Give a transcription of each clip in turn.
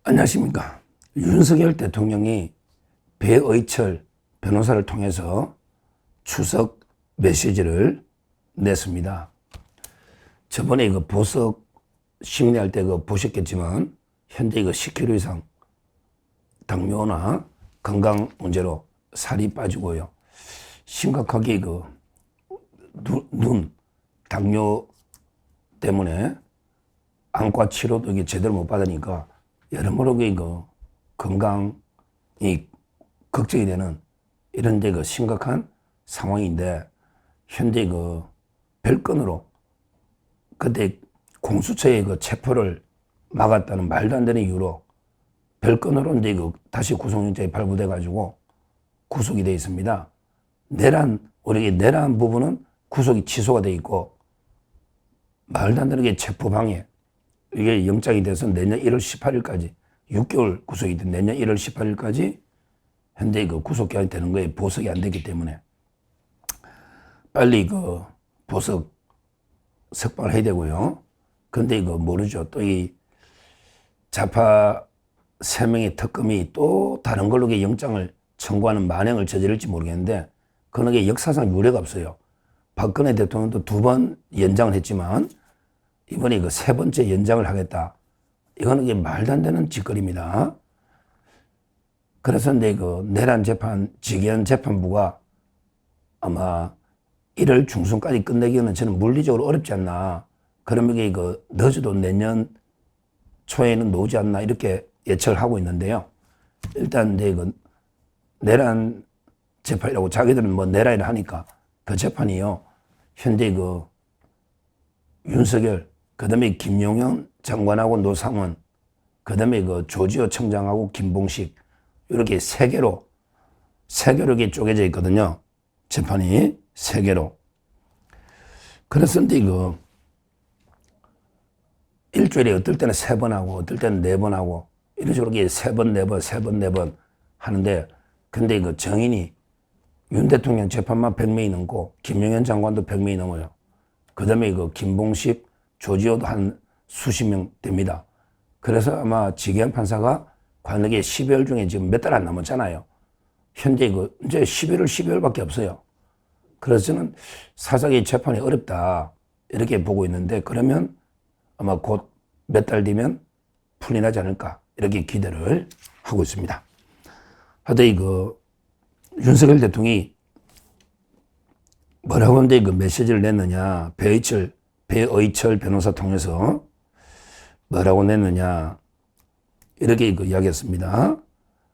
안녕하십니까. 윤석열 대통령이 배의철 변호사를 통해서 추석 메시지를 냈습니다. 저번에 보석 심리할 때 보셨겠지만 현재 10kg 이상 당뇨나 건강 문제로 살이 빠지고요. 심각하게 눈 당뇨 때문에 안과 치료도 제대로 못 받으니까 여러모로 건강이 걱정이 되는 이런 심각한 상황인데, 현재 별건으로 그때 공수처의 체포를 막았다는 말도 안 되는 이유로 별건으로 이제 다시 구속영장이 발부돼 가지고 구속이 되어 있습니다. 우리 내란 부분은 구속이 취소가 되어 있고, 말도 안 되는 게 체포방해, 이게 영장이 돼서 내년 1월 18일까지 6개월 구속이 된 내년 1월 18일까지 현재 구속기한이 되는 거에 보석이 안 되기 때문에 빨리 보석 석방을 해야 되고요. 근데 모르죠. 또 이 좌파 3명의 특검이 또 다른 걸로 영장을 청구하는 만행을 저지를지 모르겠는데, 그런 게 역사상 유례가 없어요. 박근혜 대통령도 2번 연장을 했지만 이번에 3번째 연장을 하겠다. 이거는 말도 안 되는 짓거리입니다. 그래서 내란 재판, 직위원 재판부가 아마 1월 중순까지 끝내기는 저는 물리적으로 어렵지 않나. 그러면 늦어도 내년 초에는 나오지 않나, 이렇게 예측을 하고 있는데요. 일단 내란 재판이라고 자기들은 내란이라 하니까 그 재판이요. 현재 윤석열, 그 다음에 김용현 장관하고 노상원, 그 다음에 조지호 청장하고 김봉식, 이렇게 3개로 이렇게 쪼개져 있거든요. 재판이 3개로. 그래서 일주일에 어떨 때는 3번 하고, 어떨 때는 4번 하고, 이런 식으로 3번, 4번, 3번, 4번 하는데, 근데 정인이 윤 대통령 재판만 100명이 넘고, 김용현 장관도 100명이 넘어요. 그 다음에 김봉식, 조지호도 한 수십 명 됩니다. 그래서 아마 지기현 판사가 관역에 12월 중에 지금 몇 달 안 남았잖아요. 현재 이제 12월밖에 없어요. 그래서 저는 사사기 재판이 어렵다, 이렇게 보고 있는데, 그러면 아마 곧 몇 달 뒤면 풀리나지 않을까, 이렇게 기대를 하고 있습니다. 하여튼 윤석열 대통령이 뭐라고 이제 메시지를 냈느냐, 배의철 변호사 통해서 뭐라고 냈느냐, 이렇게 이야기했습니다.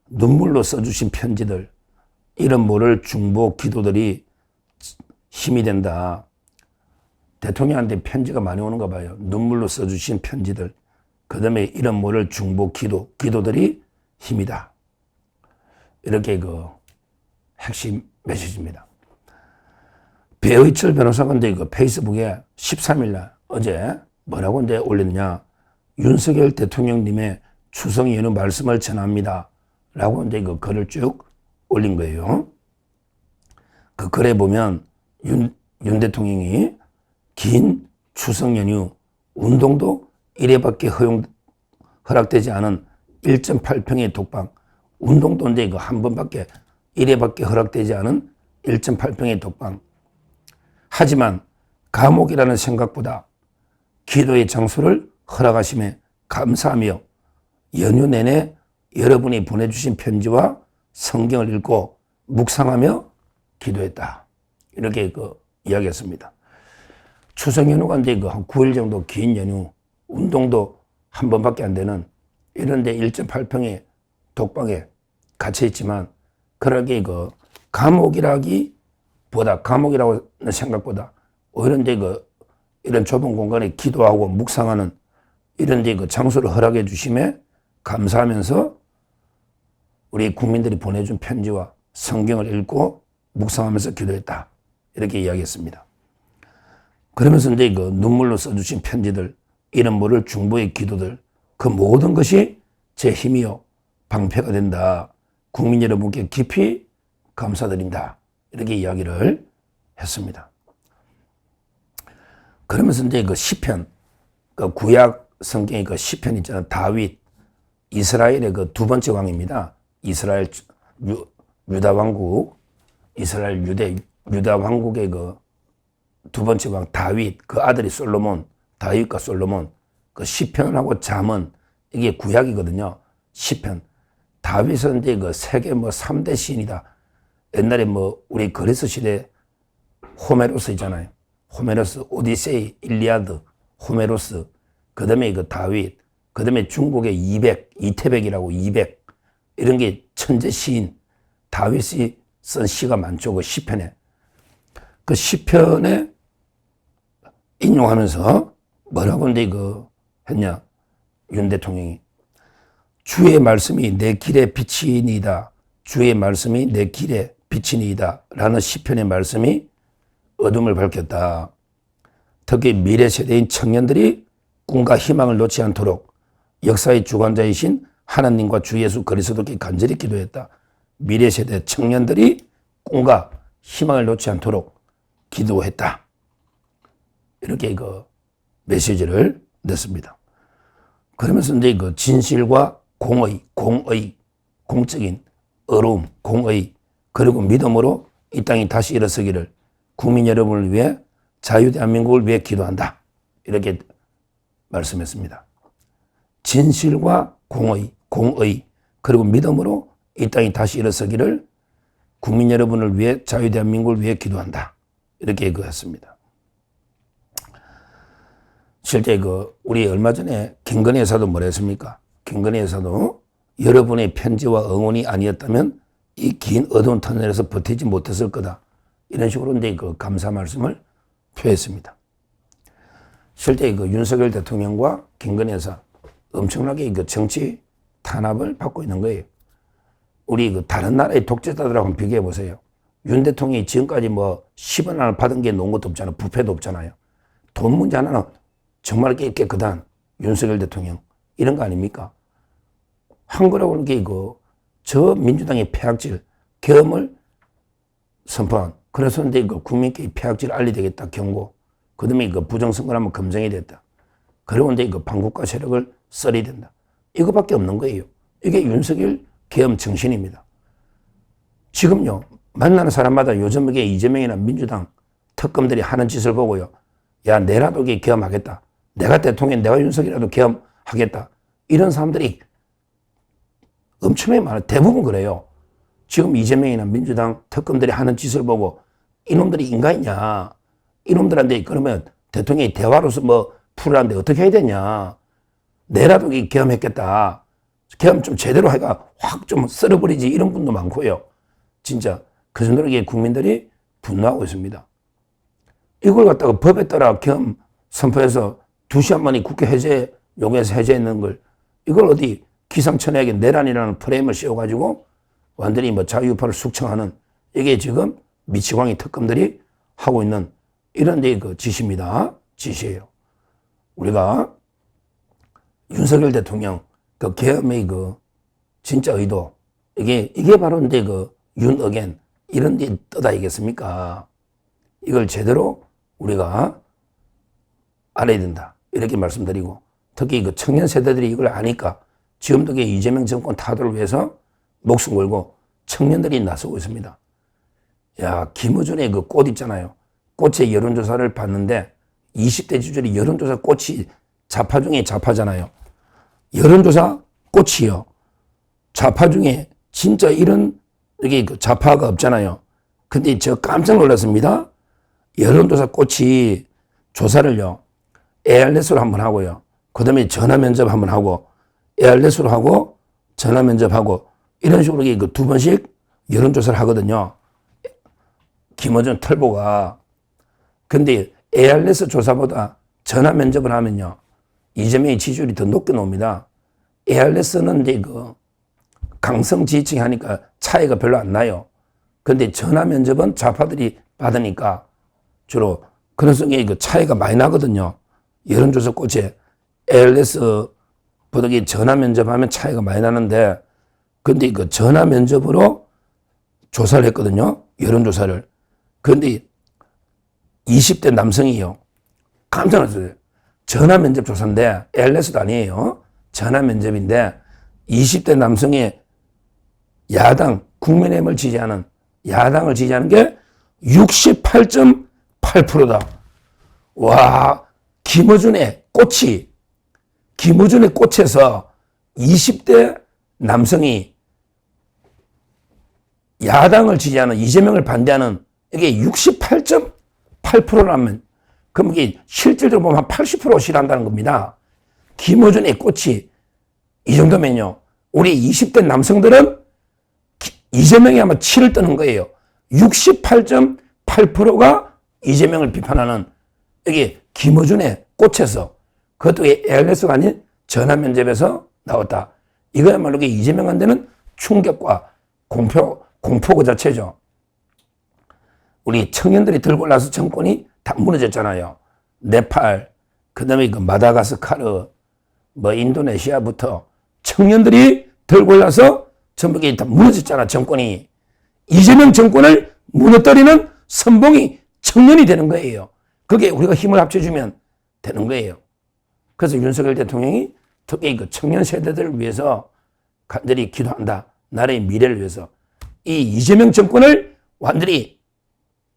눈물로 써주신 편지들, 이런 모를 중보 기도들이 힘이 된다. 대통령한테 편지가 많이 오는가 봐요. 눈물로 써주신 편지들, 그 다음에 이런 모를 중보 기도들이 힘이다. 이렇게 핵심 메시지입니다. 배의철 변호사가 이제 페이스북에 13일날 어제 뭐라고 이제 올렸느냐, 윤석열 대통령님의 추석 연휴 말씀을 전합니다. 라고 이제 글을 쭉 올린 거예요. 그 글에 보면 윤 대통령이 긴 추석 연휴 운동도 1회밖에 허락되지 않은 1.8평의 독방, 운동도 이제 한 번밖에 1회밖에 허락되지 않은 1.8평의 독방. 하지만 감옥이라는 생각보다 기도의 장소를 허락하심에 감사하며 연휴 내내 여러분이 보내주신 편지와 성경을 읽고 묵상하며 기도했다. 이렇게 이야기했습니다. 추석 연휴가 이제 한 9일 정도 긴 연휴, 운동도 한 번밖에 안 되는 이런데 1.8평의 독방에 갇혀 있지만, 그러게 감옥이라고 생각보다 오히려 이제 이런 좁은 공간에 기도하고 묵상하는 이런 데 장소를 허락해 주심에 감사하면서 우리 국민들이 보내준 편지와 성경을 읽고 묵상하면서 기도했다. 이렇게 이야기했습니다. 그러면서 이제 눈물로 써주신 편지들, 이런 모를 중보의 기도들, 그 모든 것이 제 힘이요 방패가 된다. 국민 여러분께 깊이 감사드린다. 이렇게 이야기를 했습니다. 그러면서 이제 시편, 구약 성경의 시편 있잖아요. 다윗 이스라엘의 그 두 번째 왕입니다. 이스라엘 유다 왕국, 이스라엘 유다 왕국의 그 두 번째 왕 다윗, 그 아들이 솔로몬, 다윗과 솔로몬, 그 시편하고 잠언, 이게 구약이거든요. 시편. 다윗은 이제 그 세계 뭐 3대 시인이다. 옛날에 뭐 우리 그리스 시대 호메로스 있잖아요. 호메로스, 오디세이, 일리아드, 호메로스, 그 다음에 그 다윗, 그 다음에 중국의 이태백이라고 200, 이런 게 천재 시인, 다윗이 쓴 시가 많죠. 그 시편에. 그 시편에 인용하면서 뭐라고 이제 그 했냐. 윤 대통령이. 주의 말씀이 내 길에 비치니이다. 주의 말씀이 내 길에 비치니이다. 라는 시편의 말씀이 어둠을 밝혔다. 특히 미래 세대인 청년들이 꿈과 희망을 놓지 않도록 역사의 주관자이신 하나님과 주 예수 그리스도께 간절히 기도했다. 미래 세대 청년들이 꿈과 희망을 놓지 않도록 기도했다. 이렇게 그 메시지를 냈습니다. 그러면서 이제 그 진실과 공적인 어려움, 공의, 그리고 믿음으로 이 땅이 다시 일어서기를 국민 여러분을 위해 자유대한민국을 위해 기도한다. 이렇게 말씀했습니다. 진실과 공의, 그리고 믿음으로 이 땅이 다시 일어서기를 국민 여러분을 위해 자유대한민국을 위해 기도한다. 이렇게 했습니다. 실제 우리 얼마 전에 김건희 여사도 뭐라 했습니까? 김건희 여사도 여러분의 편지와 응원이 아니었다면 이 긴 어두운 터널에서 버티지 못했을 거다. 이런 식으로 이제 감사 말씀을 표했습니다. 실제 윤석열 대통령과 김건희 여사 엄청나게 정치 탄압을 받고 있는 거예요. 우리 다른 나라의 독재자들하고 비교해 보세요. 윤 대통령이 지금까지 뭐 10원 하나 받은 게 놓은 것도 없잖아요. 부패도 없잖아요. 돈 문제 하나는 정말 깨끗한 윤석열 대통령 이런 거 아닙니까? 한 거라고 하는 게 저 민주당의 폐악질 계엄을 선포한, 그래서 이제 국민께 폐악질을 알려야 되겠다 경고. 그 다음에 부정선거라면 검증이 됐다. 그리고 이제 반국가 세력을 썰어야 된다. 이거밖에 없는 거예요. 이게 윤석열 계엄 정신입니다. 지금요, 만나는 사람마다 요즘 이게 이재명이나 민주당 특검들이 하는 짓을 보고요. 야, 내라도 계엄하겠다. 내가 대통령, 내가 윤석열이라도 계엄하겠다. 이런 사람들이 엄청나게 많아요. 대부분 그래요. 지금 이재명이나 민주당 특검들이 하는 짓을 보고 이놈들이 인간이냐. 이놈들한테 그러면 대통령이 대화로서 뭐 풀으라는데 어떻게 해야 되냐. 내라도 계엄했겠다. 계엄 좀 제대로 해가 확 좀 썰어버리지. 이런 분도 많고요. 진짜 그 정도로 국민들이 분노하고 있습니다. 이걸 갖다가 법에 따라 계엄 선포해서 2시간 만에 국회 해제 요구해서 해제했는 걸 이걸 어디 기상천외하게 내란이라는 프레임을 씌워가지고 완전히 뭐 자유유파를 숙청하는 이게 지금 미치광이 특검들이 하고 있는 이런 데 짓입니다. 짓이에요. 우리가 윤석열 대통령 계엄의 진짜 의도 이게 바로 이제 윤어겐 이런 데 뜻 아니겠습니까? 이걸 제대로 우리가 알아야 된다. 이렇게 말씀드리고 특히 청년 세대들이 이걸 아니까 지금도 이재명 정권 타도를 위해서 목숨 걸고 청년들이 나서고 있습니다. 야, 김어준의 꽃 있잖아요. 꽃의 여론조사를 봤는데 20대 지지율이 여론조사 꽃이 좌파 중에 좌파잖아요. 여론조사 꽃이요. 좌파 중에 진짜 이런 여기 좌파가 없잖아요. 근데 저 깜짝 놀랐습니다. 여론조사 꽃이 조사를요. ARS로 한번 하고요. 그 다음에 전화 면접 한번 하고 ARS로 하고 전화 면접하고 이런 식으로 두 번씩 여론조사를 하거든요. 김어준 털보가. 근데 ARS 조사보다 전화 면접을 하면요. 이재명의 지지율이 더 높게 나옵니다. ARS는 이제 강성 지지층이 하니까 차이가 별로 안 나요. 근데 전화 면접은 좌파들이 받으니까 주로 그런 속에 차이가 많이 나거든요. 여론조사 꽃에 ARS보다 전화 면접하면 차이가 많이 나는데 근데 전화 면접으로 조사를 했거든요. 여론조사를. 근데 20대 남성이요. 깜짝 놀랐어요. 전화 면접 조사인데 ARS도 아니에요. 전화 면접인데 20대 남성의 야당, 국민의힘을 지지하는, 야당을 지지하는 게 68.8%다. 와, 김어준의 꽃에서 20대 남성이 야당을 지지하는, 이재명을 반대하는 이게 68.8%라면 그럼 이게 실질적으로 보면 한 80% 싫어한다는 겁니다. 김어준의 꽃이 이 정도면요, 우리 20대 남성들은 이재명이 아마 치를 뜨는 거예요. 68.8%가 이재명을 비판하는 이게 김어준의 꽃에서, 그것도 ARS가 아닌 전화 면접에서 나왔다. 이거야말로 이재명한테는 충격과 공포 그 자체죠. 우리 청년들이 들고 나서 정권이 다 무너졌잖아요. 네팔, 그 다음에 마다가스카르, 인도네시아부터 청년들이 들고 나서 전부 다 무너졌잖아, 정권이. 이재명 정권을 무너뜨리는 선봉이 청년이 되는 거예요. 그게 우리가 힘을 합쳐주면 되는 거예요. 그래서 윤석열 대통령이 특히 청년 세대들을 위해서 간절히 기도한다. 나라의 미래를 위해서. 이 이재명 정권을 완전히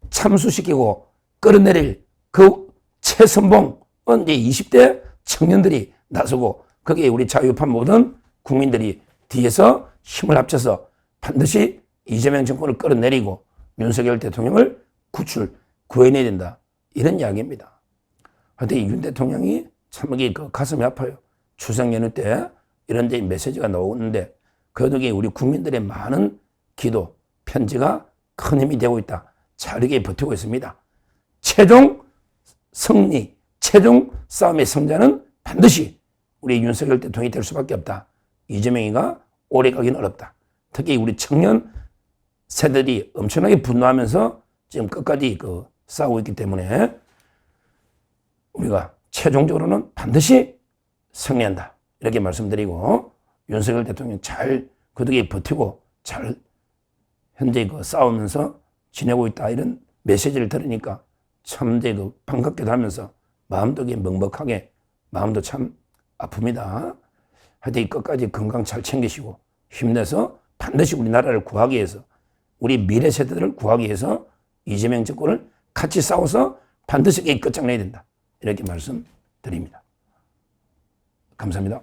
참수시키고 끌어내릴 그 최선봉은 이제 20대 청년들이 나서고, 거기에 우리 자유판 모든 국민들이 뒤에서 힘을 합쳐서 반드시 이재명 정권을 끌어내리고 윤석열 대통령을 구해내야 된다. 이런 이야기입니다. 그런데 윤 대통령이 참 가슴이 아파요. 추석 연휴 때 이런 데 메시지가 나오는데 그 덕에 우리 국민들의 많은 기도, 편지가 큰 힘이 되고 있다. 자르게 버티고 있습니다. 최종 승리, 최종 싸움의 승자는 반드시 우리 윤석열 대통령이 될 수밖에 없다. 이재명이가 오래 가기는 어렵다. 특히 우리 청년 세대들이 엄청나게 분노하면서 지금 끝까지 싸우고 있기 때문에 우리가 최종적으로는 반드시 승리한다. 이렇게 말씀드리고, 윤석열 대통령 잘 그덕에 버티고 잘 현재 싸우면서 지내고 있다. 이런 메시지를 들으니까 참 이제 반갑기도 하면서 마음도 먹먹하게, 마음도 참 아픕니다. 하여튼 끝까지 건강 잘 챙기시고 힘내서 반드시 우리나라를 구하기 위해서, 우리 미래 세대들을 구하기 위해서 이재명 정권을 같이 싸워서 반드시 끝장내야 된다. 이렇게 말씀드립니다. 감사합니다.